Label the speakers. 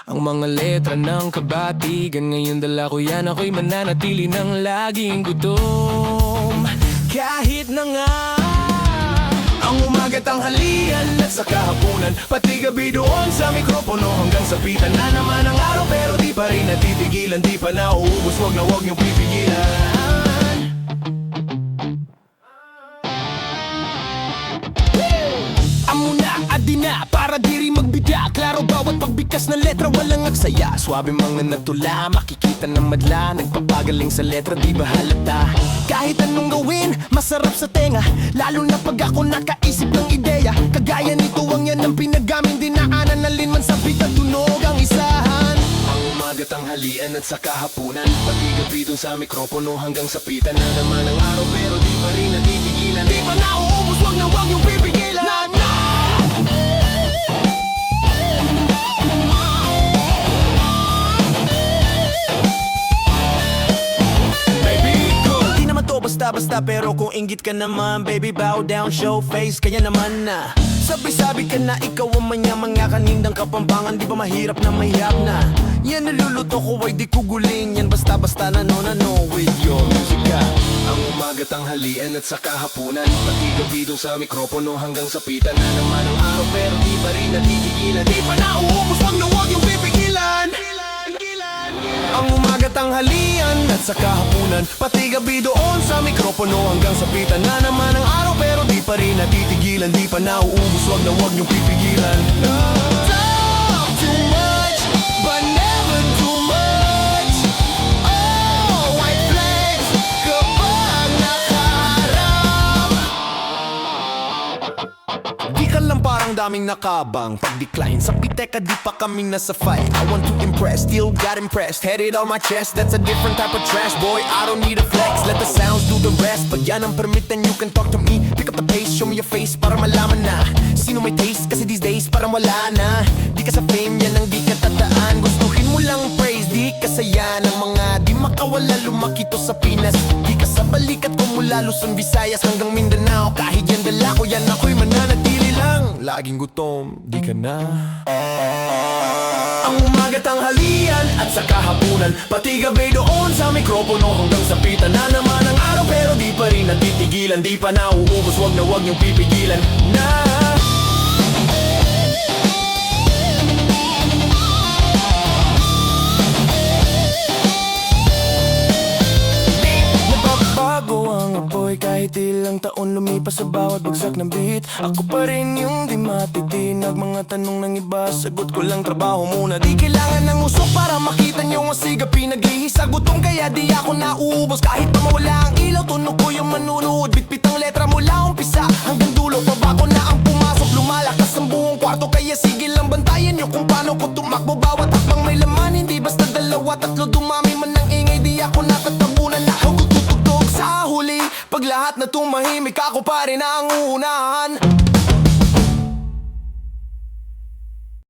Speaker 1: ang mga letra ng kabatigan. Ngayon dala ko yan, ako'y mananatili ng laging gutom. Kahit na nga ang umaga, tanghalian at sa kahapunan, pati gabi doon sa mikropono hanggang sa pitan na naman ang araw, pero di pa rin natitigilan, di pa nauubos, wag na wag niyong pipigilan. Amo na, adi na, para di rin magbida. Klaro bawat pagbigkas ng letra, walang aksaya. Swabe mga natula, makikita ng madla. Nagpapagaling sa letra, di ba halata? Kahit anong gawin, masarap sa tenga. Lalo na pag ako nakaisip ng ideya. Kagaya nito ang yan ang pinagamin dinaanan. Nalinman sa beat at tunog ang isahan. Ang umaga, tanghalian at sa kahapunan, pati gabi dun sa mikropono hanggang sa pitan na naman ang araw, pero di pa rin natitigilan. Di pa nauubos, wag na wag yung pipigilan. Basta-basta pero kung inggit ka naman, baby, bow down, show face. Kaya naman na sabi-sabi ka na ikaw ang manyamang nga kanindang kapampangan. Di ba mahirap na mahirap na yan naluluto ko ay di ko guling. Yan basta-basta na no with your musika. Ang umaga, tanghalian at sa kahapunan, pati gabi dun sa mikropono hanggang sa pitan na naman ang araw, pero di pa rin natitigilan. Di pa nauubos, wag na wag yung pipigilan. Ang umaga, tanghalian at sa kahapunan, pati gabi doon sa mikropono hanggang sa pitan na naman ang araw, pero di pa rin natitigilan. Di pa nauubos, wag na wag niyong pipigilan. Talk too much, but never too much. Oh, white flags kapag nakaharap. Di ka lang parang daming nakabang. Pag-decline sa piteka, di pa kaming nasa fight. I want to impress, still got impressed. Headed on my chest, that's a different type of trash. Boy, I don't need a flex, let the sounds do the rest. Pag yan ang permit, then you can talk to me. Pick up the pace, show me your face para malaman na sino may taste, kasi these days parang wala na. Di ka sa fame, yan ang di ka tataan. Gustuhin mo lang praise, di ka saya ng mga di makawala. Lumaki to sa Pinas, di ka sa balikat ko mula Luzon, Visayas hanggang Mindanao. Kahit yan dala ko, yan ako'y mananatili lang. Laging gutom, di ka na. Ang umaga, tanghalian at sa kahapunan, pati gabi doon sa mikropono hanggang sa pitan na naman ang araw, pero di pa rin natitigilan. Di pa nauubos, wag na wag niyong pipigilan na. Kahit ilang taon lumipas sa bawat bagsak ng beat, ako pa rin yung di matitinag. Mga tanong ng iba, sagot ko lang trabaho muna. Di kailangan ng usok para makita nyo ang siga. Pinaglihis sa gutom kaya di ako nauubos. Kahit pa mawala ang ilaw, tunog ko yung manunood. Bitbit ang letra mula umpisa hanggang dulo. Pabako na ang pumasok, lumalakas ang buong kwarto. Kaya sige lang bantayan nyo kung paano ko tumakbo. Bawat hakbang may laman, hindi basta dalawa, tatlo. Dumami man ng ingay, di ako natatabunan. Nakagututugtog sa huli, pag lahat na tumahimik, ako pa rin ang uunahan.